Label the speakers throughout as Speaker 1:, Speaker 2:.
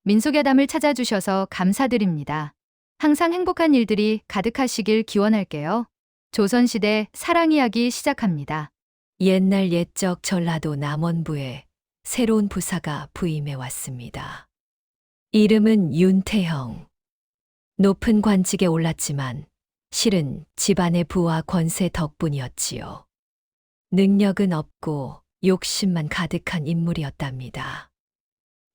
Speaker 1: 민속야담을 찾아주셔서 감사드립니다. 항상 행복한 일들이 가득하시길 기원할게요. 조선시대 사랑 이야기 시작합니다.
Speaker 2: 옛날 옛적 전라도 남원부에 새로운 부사가 부임해 왔습니다. 이름은 윤태형. 높은 관직에 올랐지만 실은 집안의 부와 권세 덕분이었지요. 능력은 없고 욕심만 가득한 인물이었답니다.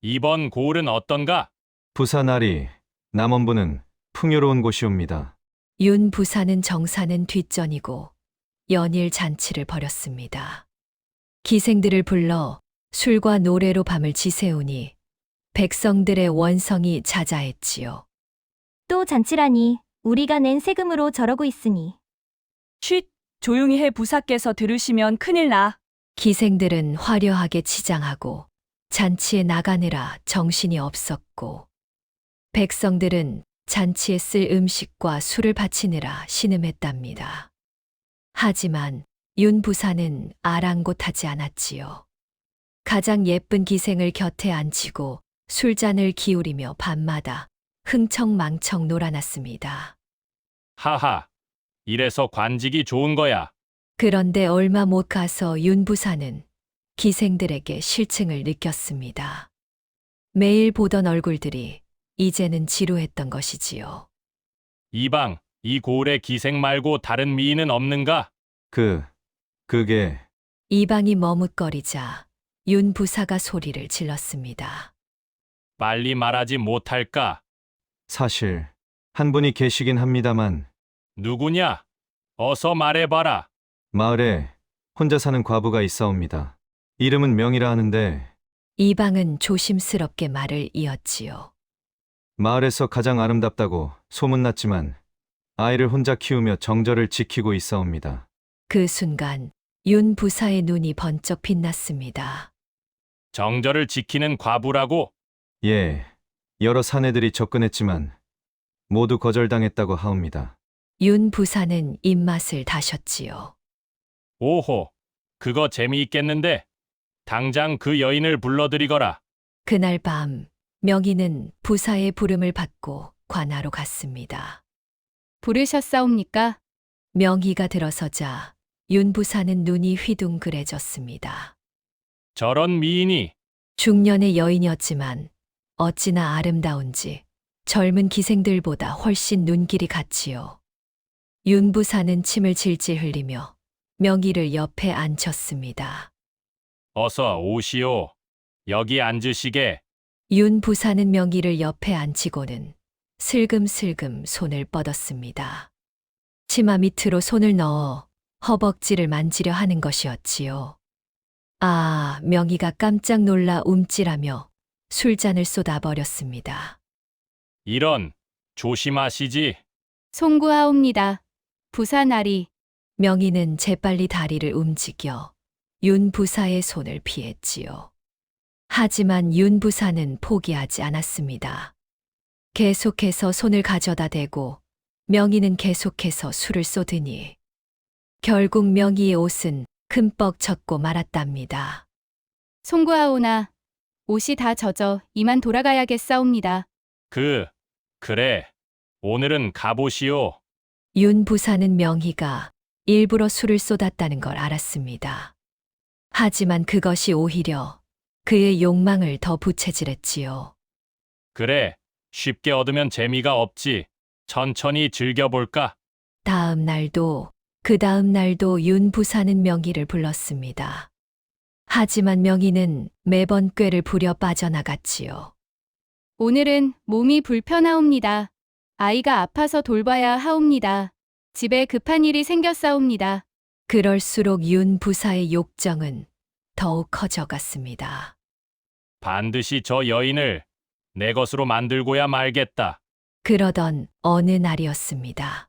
Speaker 3: 이번 고을은 어떤가?
Speaker 4: 부사나리, 남원부는 풍요로운 곳이옵니다.
Speaker 2: 윤 부사는 정사는 뒷전이고 연일 잔치를 벌였습니다. 기생들을 불러 술과 노래로 밤을 지새우니 백성들의 원성이 자자했지요.
Speaker 5: 또 잔치라니 우리가 낸 세금으로 저러고 있으니.
Speaker 6: 쉿! 조용히 해 부사께서 들으시면 큰일 나.
Speaker 2: 기생들은 화려하게 치장하고 잔치에 나가느라 정신이 없었고 백성들은 잔치에 쓸 음식과 술을 바치느라 신음했답니다. 하지만 윤 부사는 아랑곳하지 않았지요. 가장 예쁜 기생을 곁에 앉히고 술잔을 기울이며 밤마다 흥청망청 놀아났습니다.
Speaker 3: 하하, 이래서 관직이 좋은 거야.
Speaker 2: 그런데 얼마 못 가서 윤 부사는 기생들에게 실증을 느꼈습니다. 매일 보던 얼굴들이 이제는 지루했던 것이지요.
Speaker 3: 이방, 이 고을에 기생 말고 다른 미인은 없는가?
Speaker 4: 그게
Speaker 2: 이방이 머뭇거리자 윤 부사가 소리를 질렀습니다.
Speaker 3: 빨리 말하지 못할까?
Speaker 4: 사실 한 분이 계시긴 합니다만
Speaker 3: 누구냐? 어서 말해봐라.
Speaker 4: 마을에 혼자 사는 과부가 있사옵니다. 이름은 명이라 하는데
Speaker 2: 이방은 조심스럽게 말을 이었지요.
Speaker 4: 마을에서 가장 아름답다고 소문났지만 아이를 혼자 키우며 정절을 지키고 있사옵니다.
Speaker 2: 그 순간 윤 부사의 눈이 번쩍 빛났습니다.
Speaker 3: 정절을 지키는 과부라고?
Speaker 4: 예, 여러 사내들이 접근했지만 모두 거절당했다고 하옵니다.
Speaker 2: 윤 부사는 입맛을 다셨지요.
Speaker 3: 오호, 그거 재미있겠는데? 당장 그 여인을 불러들이거라.
Speaker 2: 그날 밤 명희는 부사의 부름을 받고 관하로 갔습니다.
Speaker 1: 부르셨사옵니까?
Speaker 2: 명희가 들어서자 윤 부사는 눈이 휘둥그레졌습니다.
Speaker 3: 저런 미인이
Speaker 2: 중년의 여인이었지만 어찌나 아름다운지 젊은 기생들보다 훨씬 눈길이 갔지요. 윤 부사는 침을 질질 흘리며 명희를 옆에 앉혔습니다.
Speaker 3: 어서 오시오. 여기 앉으시게.
Speaker 2: 윤 부사는 명희를 옆에 앉히고는 슬금슬금 손을 뻗었습니다. 치마 밑으로 손을 넣어 허벅지를 만지려 하는 것이었지요. 아, 명희가 깜짝 놀라 움찔하며 술잔을 쏟아버렸습니다.
Speaker 3: 이런, 조심하시지.
Speaker 1: 송구하옵니다. 부사나리.
Speaker 2: 명희는 재빨리 다리를 움직여 윤 부사의 손을 피했지요. 하지만 윤 부사는 포기하지 않았습니다. 계속해서 손을 가져다 대고 명희는 계속해서 술을 쏟으니 결국 명희의 옷은 흠뻑 젖고 말았답니다.
Speaker 1: 송구하오나 옷이 다 젖어 이만 돌아가야겠사옵니다.
Speaker 3: 그래. 오늘은 가보시오.
Speaker 2: 윤 부사는 명희가 일부러 술을 쏟았다는 걸 알았습니다. 하지만 그것이 오히려 그의 욕망을 더 부채질했지요.
Speaker 3: 그래, 쉽게 얻으면 재미가 없지. 천천히 즐겨볼까?
Speaker 2: 다음 날도 그 다음 날도 윤 부사는 명희를 불렀습니다. 하지만 명희는 매번 꾀를 부려 빠져나갔지요.
Speaker 1: 오늘은 몸이 불편하옵니다. 아이가 아파서 돌봐야 하옵니다. 집에 급한 일이 생겼사옵니다.
Speaker 2: 그럴수록 윤 부사의 욕정은 더욱 커져갔습니다.
Speaker 3: 반드시 저 여인을 내 것으로 만들고야 말겠다.
Speaker 2: 그러던 어느 날이었습니다.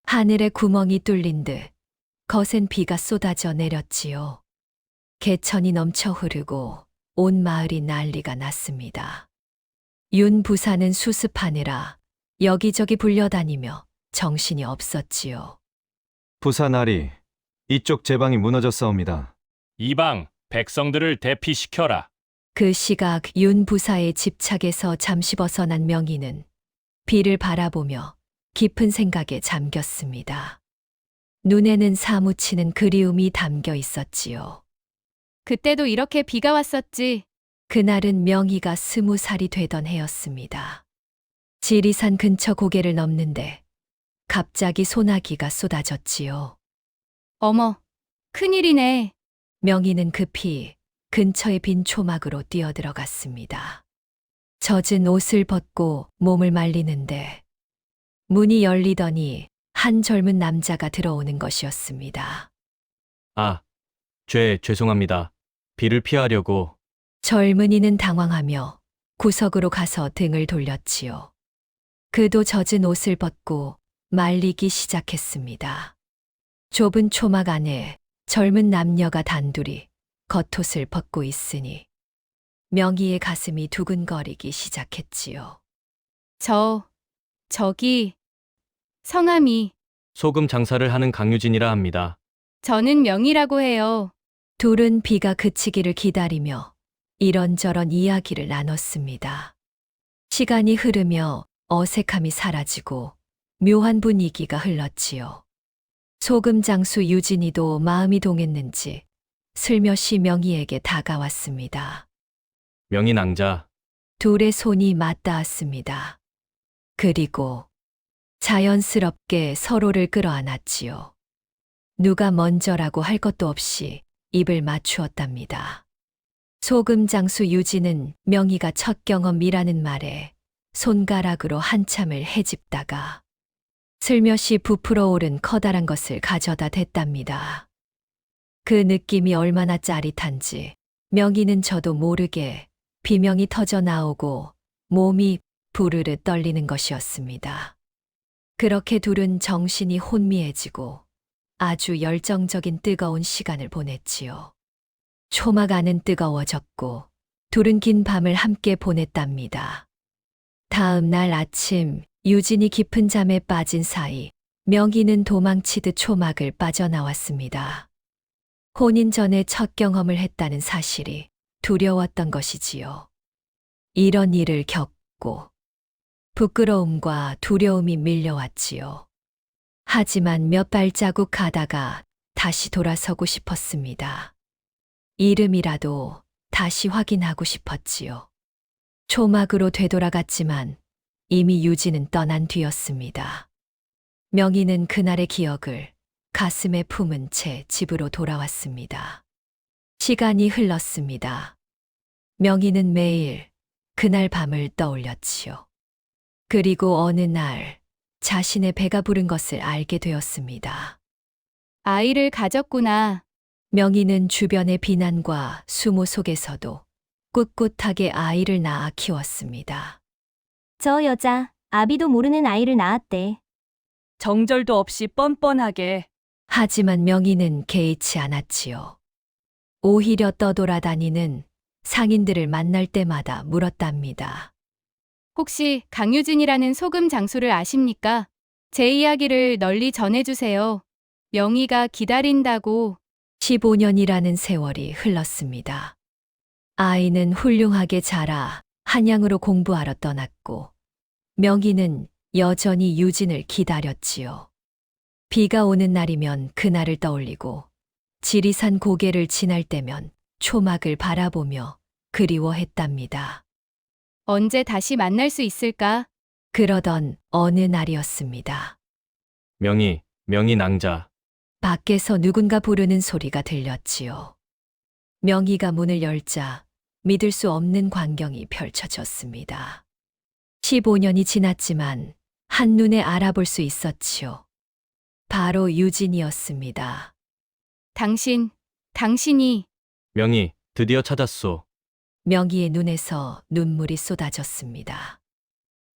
Speaker 2: 하늘에 구멍이 뚫린 듯 거센 비가 쏟아져 내렸지요. 개천이 넘쳐 흐르고 온 마을이 난리가 났습니다. 윤 부사는 수습하느라 여기저기 불려다니며 정신이 없었지요.
Speaker 4: 부사나리, 이쪽 제방이 무너졌사옵니다.
Speaker 3: 이방, 백성들을 대피시켜라.
Speaker 2: 그 시각 윤 부사의 집착에서 잠시 벗어난 명희는 비를 바라보며 깊은 생각에 잠겼습니다. 눈에는 사무치는 그리움이 담겨 있었지요.
Speaker 1: 그때도 이렇게 비가 왔었지.
Speaker 2: 그날은 명희가 20살이 되던 해였습니다. 지리산 근처 고개를 넘는데 갑자기 소나기가 쏟아졌지요.
Speaker 1: 어머, 큰일이네.
Speaker 2: 명희는 급히 근처의 빈 초막으로 뛰어들어갔습니다. 젖은 옷을 벗고 몸을 말리는데 문이 열리더니 한 젊은 남자가 들어오는 것이었습니다.
Speaker 7: 아, 죄송합니다. 비를 피하려고.
Speaker 2: 젊은이는 당황하며 구석으로 가서 등을 돌렸지요. 그도 젖은 옷을 벗고 말리기 시작했습니다. 좁은 초막 안에 젊은 남녀가 단둘이 겉옷을 벗고 있으니 명희의 가슴이 두근거리기 시작했지요.
Speaker 1: 저기, 성함이,
Speaker 7: 소금 장사를 하는 강유진이라 합니다.
Speaker 1: 저는 명이라고 해요.
Speaker 2: 둘은 비가 그치기를 기다리며 이런저런 이야기를 나눴습니다. 시간이 흐르며 어색함이 사라지고 묘한 분위기가 흘렀지요. 소금 장수 유진이도 마음이 동했는지 슬며시 명희에게 다가왔습니다.
Speaker 7: 명희 낭자,
Speaker 2: 둘의 손이 맞닿았습니다. 그리고 자연스럽게 서로를 끌어안았지요. 누가 먼저라고 할 것도 없이 입을 맞추었답니다. 소금 장수 유진은 명희가 첫 경험이라는 말에 손가락으로 한참을 헤집다가 슬며시 부풀어 오른 커다란 것을 가져다 댔답니다. 그 느낌이 얼마나 짜릿한지 명희는 저도 모르게 비명이 터져 나오고 몸이 부르르 떨리는 것이었습니다. 그렇게 둘은 정신이 혼미해지고 아주 열정적인 뜨거운 시간을 보냈지요. 초막 안은 뜨거워졌고 둘은 긴 밤을 함께 보냈답니다. 다음 날 아침 유진이 깊은 잠에 빠진 사이 명희는 도망치듯 초막을 빠져나왔습니다. 혼인 전에 첫 경험을 했다는 사실이 두려웠던 것이지요. 이런 일을 겪고 부끄러움과 두려움이 밀려왔지요. 하지만 몇 발자국 가다가 다시 돌아서고 싶었습니다. 이름이라도 다시 확인하고 싶었지요. 초막으로 되돌아갔지만 이미 유진은 떠난 뒤였습니다. 명희는 그날의 기억을 가슴에 품은 채 집으로 돌아왔습니다. 시간이 흘렀습니다. 명희는 매일 그날 밤을 떠올렸지요. 그리고 어느 날 자신의 배가 부른 것을 알게 되었습니다.
Speaker 1: 아이를 가졌구나.
Speaker 2: 명희는 주변의 비난과 수모 속에서도 꿋꿋하게 아이를 낳아 키웠습니다.
Speaker 5: 저 여자, 아비도 모르는 아이를 낳았대.
Speaker 6: 정절도 없이 뻔뻔하게.
Speaker 2: 하지만 명희는 개의치 않았지요. 오히려 떠돌아다니는 상인들을 만날 때마다 물었답니다.
Speaker 1: 혹시 강유진이라는 소금 장수를 아십니까? 제 이야기를 널리 전해주세요. 명희가 기다린다고.
Speaker 2: 15년이라는 세월이 흘렀습니다. 아이는 훌륭하게 자라 한양으로 공부하러 떠났고 명희는 여전히 유진을 기다렸지요. 비가 오는 날이면 그날을 떠올리고 지리산 고개를 지날 때면 초막을 바라보며 그리워했답니다.
Speaker 1: 언제 다시 만날 수 있을까?
Speaker 2: 그러던 어느 날이었습니다.
Speaker 7: 명희 낭자.
Speaker 2: 밖에서 누군가 부르는 소리가 들렸지요. 명희가 문을 열자 믿을 수 없는 광경이 펼쳐졌습니다. 15년이 지났지만 한눈에 알아볼 수 있었지요. 바로 유진이었습니다.
Speaker 1: 당신이
Speaker 7: 명희, 드디어 찾았소.
Speaker 2: 명희의 눈에서 눈물이 쏟아졌습니다.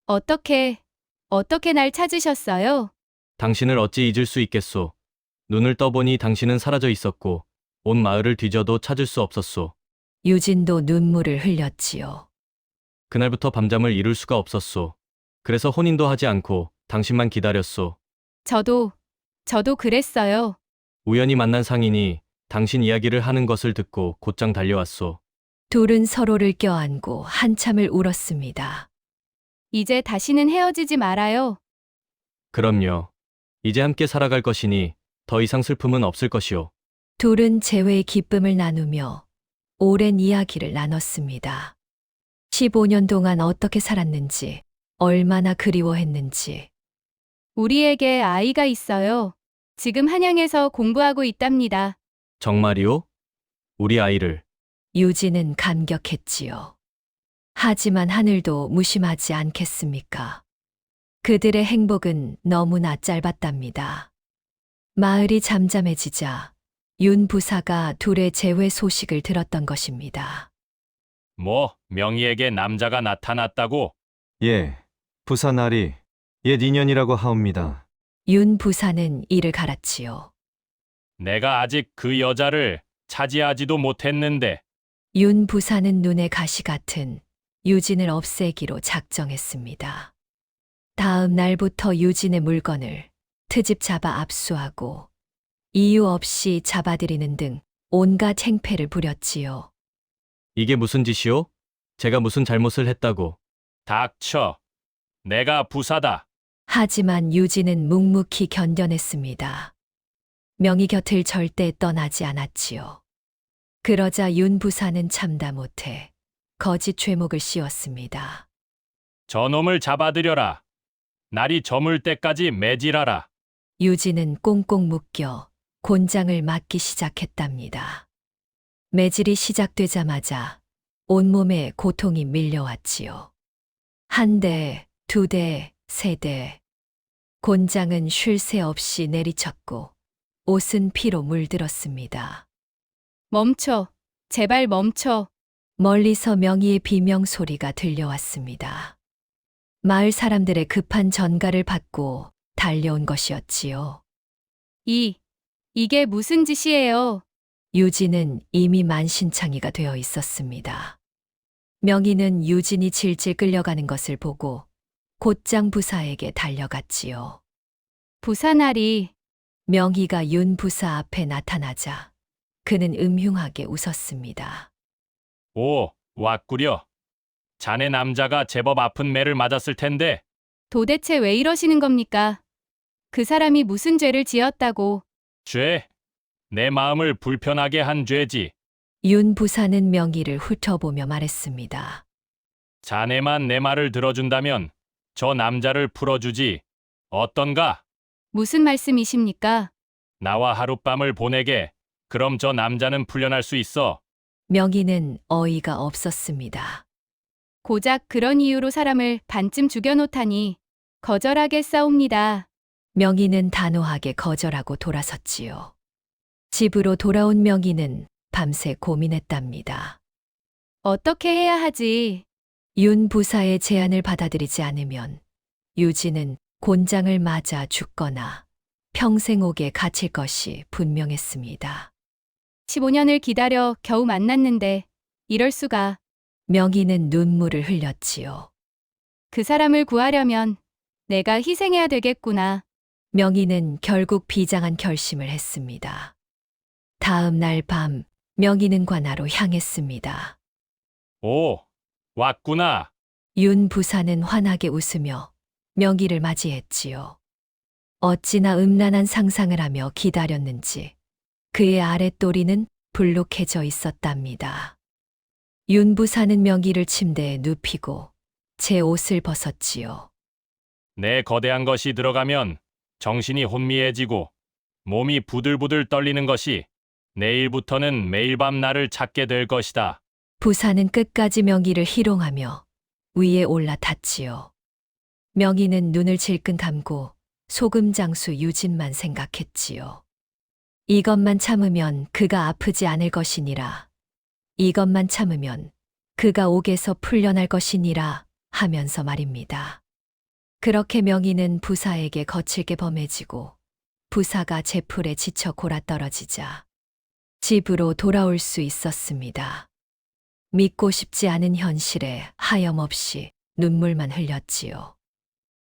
Speaker 1: 어떻게 날 찾으셨어요?
Speaker 7: 당신을 어찌 잊을 수 있겠소. 눈을 떠보니 당신은 사라져 있었고 온 마을을 뒤져도 찾을 수 없었소.
Speaker 2: 유진도 눈물을 흘렸지요.
Speaker 7: 그날부터 밤잠을 이룰 수가 없었소. 그래서 혼인도 하지 않고 당신만 기다렸소.
Speaker 1: 저도 그랬어요.
Speaker 7: 우연히 만난 상인이 당신 이야기를 하는 것을 듣고 곧장 달려왔소.
Speaker 2: 둘은 서로를 껴안고 한참을 울었습니다.
Speaker 1: 이제 다시는 헤어지지 말아요.
Speaker 7: 그럼요. 이제 함께 살아갈 것이니 더 이상 슬픔은 없을 것이오.
Speaker 2: 둘은 재회의 기쁨을 나누며 오랜 이야기를 나눴습니다. 15년 동안 어떻게 살았는지, 얼마나 그리워했는지.
Speaker 1: 우리에게 아이가 있어요. 지금 한양에서 공부하고 있답니다.
Speaker 7: 정말이오? 우리 아이를.
Speaker 2: 유진은 감격했지요. 하지만 하늘도 무심하지 않겠습니까? 그들의 행복은 너무나 짧았답니다. 마을이 잠잠해지자 윤 부사가 둘의 재회 소식을 들었던 것입니다.
Speaker 3: 뭐, 명희에게 남자가 나타났다고?
Speaker 4: 예, 부사날이 옛 인연이라고 하옵니다.
Speaker 2: 윤 부사는 이를 갈았지요.
Speaker 3: 내가 아직 그 여자를 차지하지도 못했는데.
Speaker 2: 윤 부사는 눈에 가시 같은 유진을 없애기로 작정했습니다. 다음 날부터 유진의 물건을 트집 잡아 압수하고 이유 없이 잡아들이는 등 온갖 행패를 부렸지요.
Speaker 7: 이게 무슨 짓이오? 제가 무슨 잘못을 했다고.
Speaker 3: 닥쳐. 내가 부사다.
Speaker 2: 하지만 유진은 묵묵히 견뎌냈습니다. 명희 곁을 절대 떠나지 않았지요. 그러자 윤 부사는 참다 못해 거짓 죄목을 씌웠습니다.
Speaker 3: 저놈을 잡아들여라. 날이 저물 때까지 매질하라.
Speaker 2: 유진은 꽁꽁 묶여 곤장을 맞기 시작했답니다. 매질이 시작되자마자 온몸에 고통이 밀려왔지요. 한 대, 두 대, 세 대. 곤장은 쉴 새 없이 내리쳤고 옷은 피로 물들었습니다.
Speaker 1: 멈춰. 제발 멈춰.
Speaker 2: 멀리서 명희의 비명 소리가 들려왔습니다. 마을 사람들의 급한 전가를 받고 달려온 것이었지요.
Speaker 1: 이게 무슨 짓이에요?
Speaker 2: 유진은 이미 만신창이가 되어 있었습니다. 명희는 유진이 질질 끌려가는 것을 보고 곧장 부사에게 달려갔지요.
Speaker 1: 부사날이
Speaker 2: 명희가 윤 부사 앞에 나타나자 그는 음흉하게 웃었습니다.
Speaker 3: 오, 왔구려. 자네 남자가 제법 아픈 매를 맞았을 텐데.
Speaker 1: 도대체 왜 이러시는 겁니까? 그 사람이 무슨 죄를 지었다고.
Speaker 3: 죄? 내 마음을 불편하게 한 죄지.
Speaker 2: 윤 부사는 명희를 훑어보며 말했습니다.
Speaker 3: 자네만 내 말을 들어준다면 저 남자를 풀어주지. 어떤가?
Speaker 1: 무슨 말씀이십니까?
Speaker 3: 나와 하룻밤을 보내게. 그럼 저 남자는 풀려날 수 있어.
Speaker 2: 명희는 어이가 없었습니다.
Speaker 1: 고작 그런 이유로 사람을 반쯤 죽여놓다니 거절하겠사옵니다.
Speaker 2: 명희는 단호하게 거절하고 돌아섰지요. 집으로 돌아온 명희는 밤새 고민했답니다.
Speaker 1: 어떻게 해야 하지?
Speaker 2: 윤 부사의 제안을 받아들이지 않으면 유진은 곤장을 맞아 죽거나 평생 옥에 갇힐 것이 분명했습니다.
Speaker 1: 15년을 기다려 겨우 만났는데 이럴 수가.
Speaker 2: 명희는 눈물을 흘렸지요.
Speaker 1: 그 사람을 구하려면 내가 희생해야 되겠구나.
Speaker 2: 명희는 결국 비장한 결심을 했습니다. 다음 날 밤 명희는 관아로 향했습니다.
Speaker 3: 오, 왔구나.
Speaker 2: 윤 부사는 환하게 웃으며 명희를 맞이했지요. 어찌나 음란한 상상을 하며 기다렸는지 그의 아랫도리는 불룩해져 있었답니다. 윤 부사는 명희를 침대에 눕히고 제 옷을 벗었지요.
Speaker 3: 내 거대한 것이 들어가면 정신이 혼미해지고 몸이 부들부들 떨리는 것이 내일부터는 매일 밤 나를 찾게 될 것이다.
Speaker 2: 부사는 끝까지 명희를 희롱하며 위에 올라탔지요. 명희는 눈을 질끈 감고 소금 장수 유진만 생각했지요. 이것만 참으면 그가 아프지 않을 것이니라. 이것만 참으면 그가 옥에서 풀려날 것이니라 하면서 말입니다. 그렇게 명희는 부사에게 거칠게 범해지고 부사가 제풀에 지쳐 골아떨어지자 집으로 돌아올 수 있었습니다. 믿고 싶지 않은 현실에 하염없이 눈물만 흘렸지요.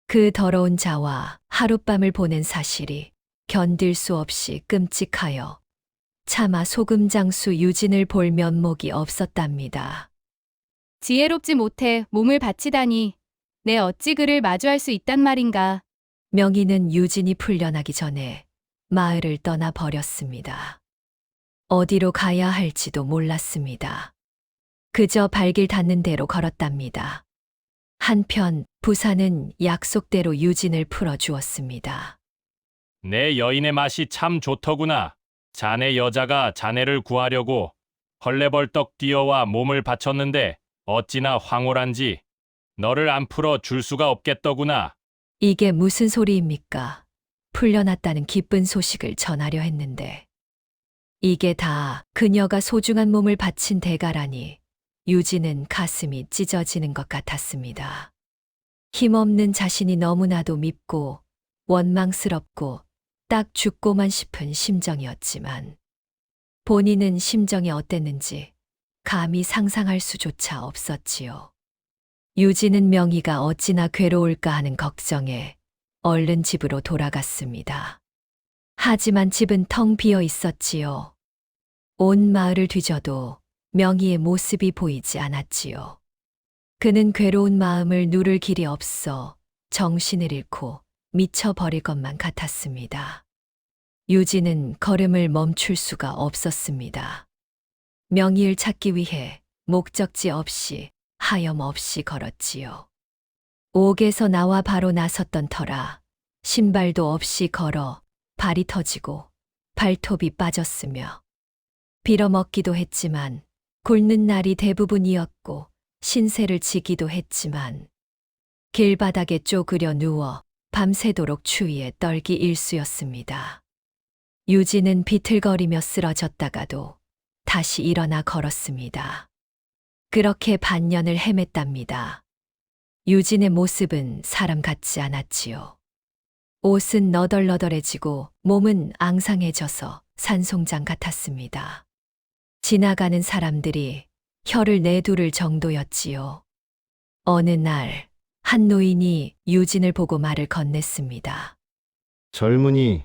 Speaker 2: 그 더러운 자와 하룻밤을 보낸 사실이 견딜 수 없이 끔찍하여 차마 소금 장수 유진을 볼 면목이 없었답니다.
Speaker 1: 지혜롭지 못해 몸을 바치다니 내 어찌 그를 마주할 수 있단 말인가.
Speaker 2: 명희는 유진이 풀려나기 전에 마을을 떠나 버렸습니다. 어디로 가야 할지도 몰랐습니다. 그저 발길 닿는 대로 걸었답니다. 한편 부사는 약속대로 유진을 풀어주었습니다.
Speaker 3: 내 여인의 맛이 참 좋더구나. 자네 여자가 자네를 구하려고 헐레벌떡 뛰어와 몸을 바쳤는데 어찌나 황홀한지 너를 안 풀어 줄 수가 없겠더구나.
Speaker 2: 이게 무슨 소리입니까? 풀려났다는 기쁜 소식을 전하려 했는데. 이게 다 그녀가 소중한 몸을 바친 대가라니 유진은 가슴이 찢어지는 것 같았습니다. 힘없는 자신이 너무나도 밉고 원망스럽고 딱 죽고만 싶은 심정이었지만 본인은 심정이 어땠는지 감히 상상할 수조차 없었지요. 유진은 명희가 어찌나 괴로울까 하는 걱정에 얼른 집으로 돌아갔습니다. 하지만 집은 텅 비어 있었지요. 온 마을을 뒤져도 명희의 모습이 보이지 않았지요. 그는 괴로운 마음을 누를 길이 없어 정신을 잃고 미쳐버릴 것만 같았습니다. 유진은 걸음을 멈출 수가 없었습니다. 명희를 찾기 위해 목적지 없이 하염없이 걸었지요. 옥에서 나와 바로 나섰던 터라 신발도 없이 걸어 발이 터지고 발톱이 빠졌으며 빌어먹기도 했지만 굶는 날이 대부분이었고 신세를 지기도 했지만 길바닥에 쪼그려 누워 밤새도록 추위에 떨기 일쑤였습니다. 유진은 비틀거리며 쓰러졌다가도 다시 일어나 걸었습니다. 그렇게 반년을 헤맸답니다. 유진의 모습은 사람 같지 않았지요. 옷은 너덜너덜해지고 몸은 앙상해져서 산송장 같았습니다. 지나가는 사람들이 혀를 내두를 정도였지요. 어느 날 한 노인이 유진을 보고 말을 건넸습니다.
Speaker 8: 젊은이,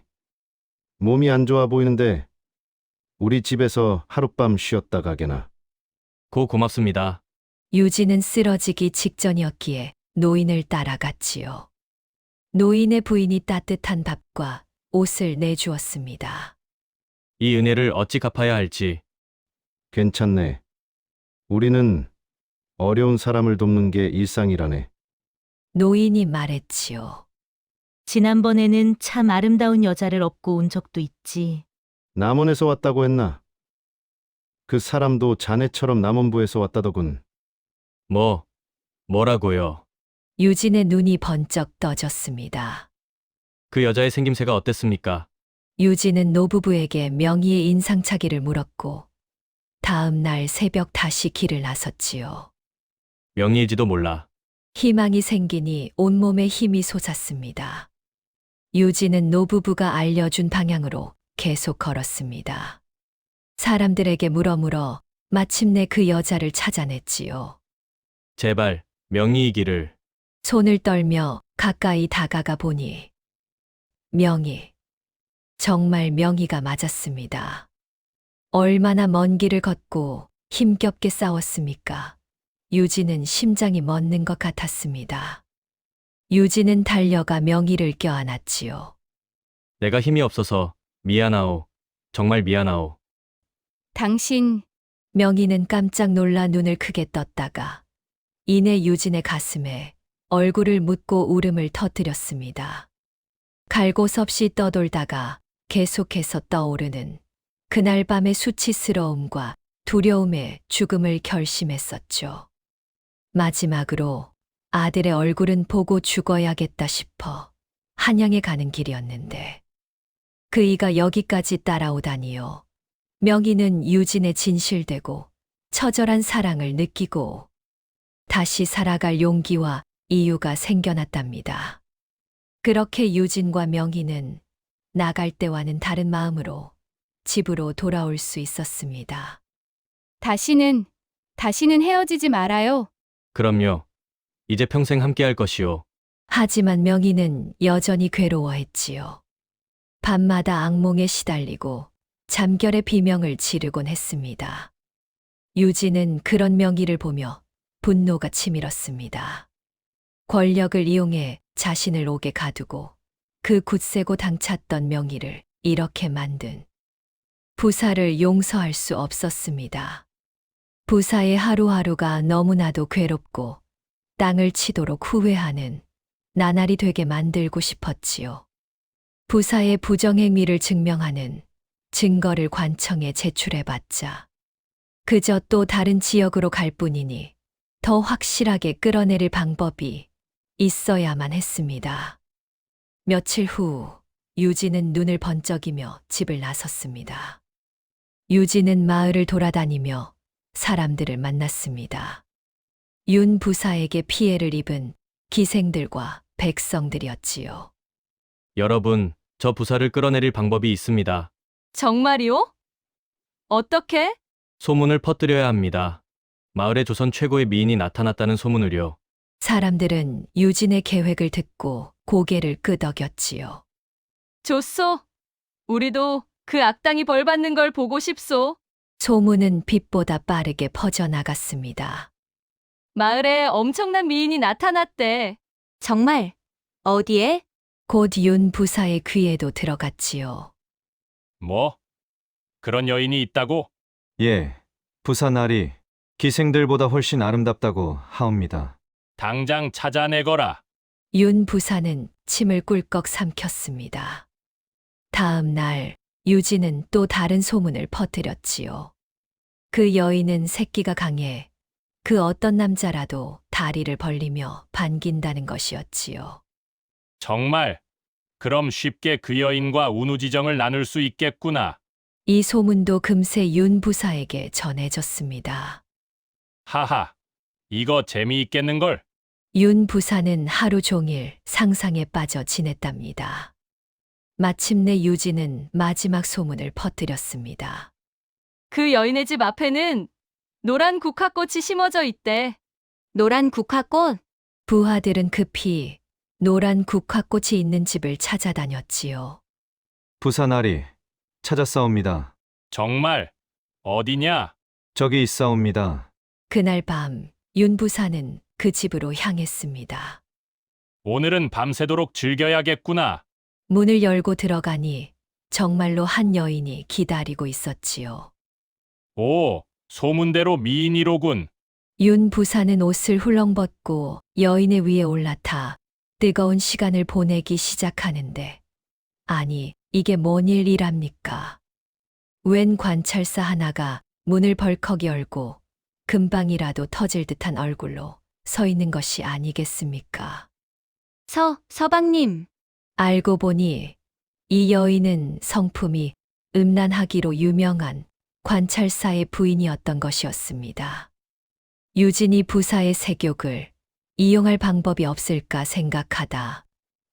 Speaker 8: 몸이 안 좋아 보이는데 우리 집에서 하룻밤 쉬었다 가게나.
Speaker 7: 고맙습니다.
Speaker 2: 유진은 쓰러지기 직전이었기에 노인을 따라갔지요. 노인의 부인이 따뜻한 밥과 옷을 내주었습니다.
Speaker 7: 이 은혜를 어찌 갚아야 할지.
Speaker 8: 괜찮네. 우리는 어려운 사람을 돕는 게 일상이라네.
Speaker 2: 노인이 말했지요.
Speaker 5: 지난번에는 참 아름다운 여자를 업고 온 적도 있지.
Speaker 8: 남원에서 왔다고 했나? 그 사람도 자네처럼 남원부에서 왔다더군.
Speaker 7: 뭐라고요?
Speaker 2: 유진의 눈이 번쩍 떠졌습니다.
Speaker 7: 그 여자의 생김새가 어땠습니까?
Speaker 2: 유진은 노부부에게 명희의 인상착의를 물었고 다음 날 새벽 다시 길을 나섰지요.
Speaker 7: 명의일지도 몰라.
Speaker 2: 희망이 생기니 온몸에 힘이 솟았습니다. 유진은 노부부가 알려준 방향으로 계속 걸었습니다. 사람들에게 물어물어 마침내 그 여자를 찾아냈지요.
Speaker 7: 제발 명의이기를.
Speaker 2: 손을 떨며 가까이 다가가 보니 명희, 정말 명희가 맞았습니다. 얼마나 먼 길을 걷고 힘겹게 싸웠습니까? 유진은 심장이 멎는 것 같았습니다. 유진은 달려가 명희를 껴안았지요.
Speaker 7: 내가 힘이 없어서 미안하오. 정말 미안하오.
Speaker 1: 당신,
Speaker 2: 명희는 깜짝 놀라 눈을 크게 떴다가 이내 유진의 가슴에 얼굴을 묻고 울음을 터뜨렸습니다. 갈 곳 없이 떠돌다가 계속해서 떠오르는 그날 밤의 수치스러움과 두려움에 죽음을 결심했었죠. 마지막으로 아들의 얼굴은 보고 죽어야겠다 싶어 한양에 가는 길이었는데 그이가 여기까지 따라오다니요. 명희는 유진의 진실되고 처절한 사랑을 느끼고 다시 살아갈 용기와 이유가 생겨났답니다. 그렇게 유진과 명희는 나갈 때와는 다른 마음으로 집으로 돌아올 수 있었습니다.
Speaker 1: 다시는 헤어지지 말아요.
Speaker 7: 그럼요. 이제 평생 함께할 것이오.
Speaker 2: 하지만 명희는 여전히 괴로워했지요. 밤마다 악몽에 시달리고 잠결에 비명을 지르곤 했습니다. 유진은 그런 명의를 보며 분노가 치밀었습니다. 권력을 이용해 자신을 옥에 가두고 그 굳세고 당찼던 명의를 이렇게 만든 부사를 용서할 수 없었습니다. 부사의 하루하루가 너무나도 괴롭고 땅을 치도록 후회하는 나날이 되게 만들고 싶었지요. 부사의 부정행위를 증명하는 증거를 관청에 제출해봤자 그저 또 다른 지역으로 갈 뿐이니 더 확실하게 끌어내릴 방법이 있어야만 했습니다. 며칠 후 유진은 눈을 번쩍이며 집을 나섰습니다. 유진은 마을을 돌아다니며 사람들을 만났습니다. 윤 부사에게 피해를 입은 기생들과 백성들이었지요.
Speaker 7: 여러분, 저 부사를 끌어내릴 방법이 있습니다.
Speaker 6: 정말이오? 어떻게?
Speaker 7: 소문을 퍼뜨려야 합니다. 마을에 조선 최고의 미인이 나타났다는 소문을요.
Speaker 2: 사람들은 유진의 계획을 듣고 고개를 끄덕였지요.
Speaker 6: 좋소. 우리도 그 악당이 벌 받는 걸 보고 싶소.
Speaker 2: 소문은 빛보다 빠르게 퍼져나갔습니다.
Speaker 6: 마을에 엄청난 미인이 나타났대. 정말? 어디에?
Speaker 2: 곧 윤 부사의 귀에도 들어갔지요.
Speaker 3: 뭐? 그런 여인이 있다고?
Speaker 4: 예, 부사날이 기생들보다 훨씬 아름답다고 하옵니다.
Speaker 3: 당장 찾아내거라.
Speaker 2: 윤 부사는 침을 꿀꺽 삼켰습니다. 다음 날 유진은 또 다른 소문을 퍼뜨렸지요. 그 여인은 새끼가 강해 그 어떤 남자라도 다리를 벌리며 반긴다는 것이었지요.
Speaker 3: 정말? 그럼 쉽게 그 여인과 운우지정을 나눌 수 있겠구나.
Speaker 2: 이 소문도 금세 윤 부사에게 전해졌습니다.
Speaker 3: 하하, 이거 재미있겠는걸?
Speaker 2: 윤 부사는 하루 종일 상상에 빠져 지냈답니다. 마침내 유진은 마지막 소문을 퍼뜨렸습니다.
Speaker 6: 그 여인의 집 앞에는 노란 국화꽃이 심어져 있대. 노란 국화꽃?
Speaker 2: 부하들은 급히 노란 국화꽃이 있는 집을 찾아다녔지요.
Speaker 4: 부사날이 찾았사옵니다.
Speaker 3: 정말? 어디냐?
Speaker 4: 저기 있사옵니다.
Speaker 2: 그날 밤 윤 부사는 그 집으로 향했습니다.
Speaker 3: 오늘은 밤새도록 즐겨야겠구나.
Speaker 2: 문을 열고 들어가니 정말로 한 여인이 기다리고 있었지요.
Speaker 3: 오, 소문대로 미인이로군.
Speaker 2: 윤 부사는 옷을 훌렁 벗고 여인의 위에 올라타 뜨거운 시간을 보내기 시작하는데, 아니, 이게 뭔 일이랍니까? 웬 관찰사 하나가 문을 벌컥 열고 금방이라도 터질 듯한 얼굴로 서 있는 것이 아니겠습니까?
Speaker 6: 서방님.
Speaker 2: 알고 보니 이 여인은 성품이 음란하기로 유명한 관찰사의 부인이었던 것이었습니다. 유진이 부사의 세욕을 이용할 방법이 없을까 생각하다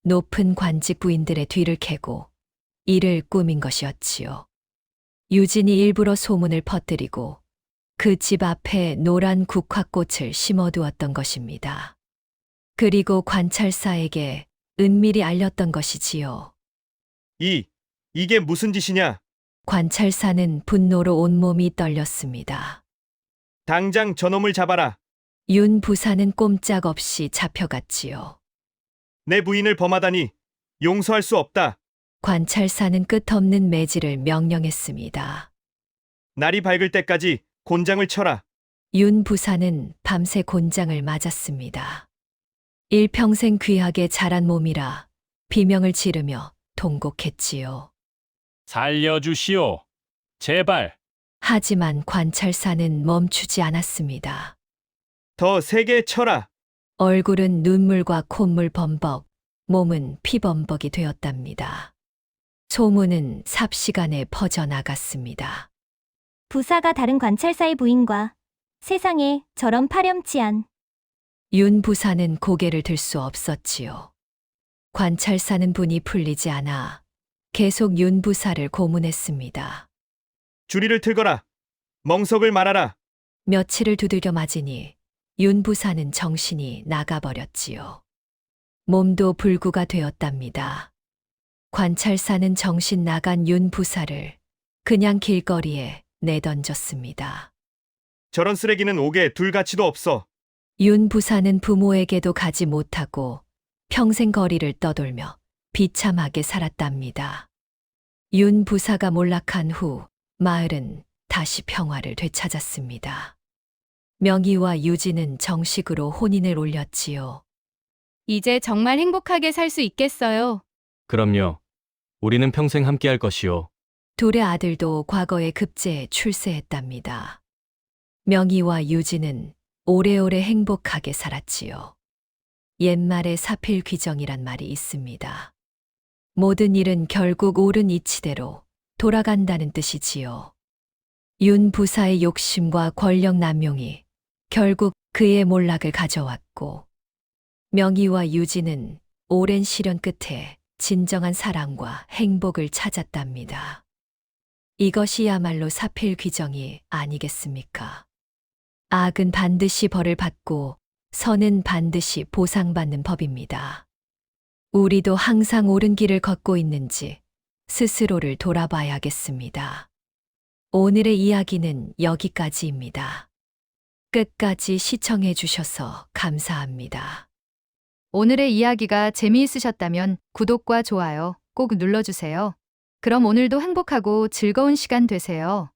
Speaker 2: 높은 관직 부인들의 뒤를 캐고 이를 꾸민 것이었지요. 유진이 일부러 소문을 퍼뜨리고 그 집 앞에 노란 국화꽃을 심어두었던 것입니다. 그리고 관찰사에게 은밀히 알렸던 것이지요.
Speaker 9: 이게 무슨 짓이냐?
Speaker 2: 관찰사는 분노로 온몸이 떨렸습니다.
Speaker 9: 당장 저놈을 잡아라.
Speaker 2: 윤 부사는 꼼짝없이 잡혀갔지요.
Speaker 9: 내 부인을 범하다니 용서할 수 없다.
Speaker 2: 관찰사는 끝없는 매질을 명령했습니다.
Speaker 9: 날이 밝을 때까지 곤장을 쳐라.
Speaker 2: 윤 부사는 밤새 곤장을 맞았습니다. 일평생 귀하게 자란 몸이라 비명을 지르며 통곡했지요.
Speaker 3: 살려주시오. 제발.
Speaker 2: 하지만 관찰사는 멈추지 않았습니다.
Speaker 9: 더 세게 쳐라.
Speaker 2: 얼굴은 눈물과 콧물 범벅, 몸은 피범벅이 되었답니다. 소문은 삽시간에 퍼져나갔습니다.
Speaker 10: 부사가 다른 관찰사의 부인과 세상에 저런 파렴치한.
Speaker 2: 윤 부사는 고개를 들 수 없었지요. 관찰사는 분이 풀리지 않아 계속 윤 부사를 고문했습니다.
Speaker 9: 주리를 틀거라. 멍석을 말아라.
Speaker 2: 며칠을 두들겨 맞으니 윤 부사는 정신이 나가버렸지요. 몸도 불구가 되었답니다. 관찰사는 정신 나간 윤 부사를 그냥 길거리에 내던졌습니다.
Speaker 9: 저런 쓰레기는 옥에 둘 가치도 없어.
Speaker 2: 윤 부사는 부모에게도 가지 못하고 평생 거리를 떠돌며 비참하게 살았답니다. 윤 부사가 몰락한 후 마을은 다시 평화를 되찾았습니다. 명희와 유진은 정식으로 혼인을 올렸지요.
Speaker 1: 이제 정말 행복하게 살 수 있겠어요.
Speaker 7: 그럼요. 우리는 평생 함께할 것이요.
Speaker 2: 둘의 아들도 과거에 급제에 출세했답니다. 명희와 유진은 오래오래 행복하게 살았지요. 옛말에 사필귀정이란 말이 있습니다. 모든 일은 결국 옳은 이치대로 돌아간다는 뜻이지요. 윤 부사의 욕심과 권력 남용이 결국 그의 몰락을 가져왔고, 명희와 유진은 오랜 시련 끝에 진정한 사랑과 행복을 찾았답니다. 이것이야말로 사필귀정이 아니겠습니까? 악은 반드시 벌을 받고 선은 반드시 보상받는 법입니다. 우리도 항상 옳은 길을 걷고 있는지 스스로를 돌아봐야겠습니다. 오늘의 이야기는 여기까지입니다. 끝까지 시청해 주셔서 감사합니다.
Speaker 1: 오늘의 이야기가 재미있으셨다면 구독과 좋아요 꼭 눌러주세요. 그럼 오늘도 행복하고 즐거운 시간 되세요.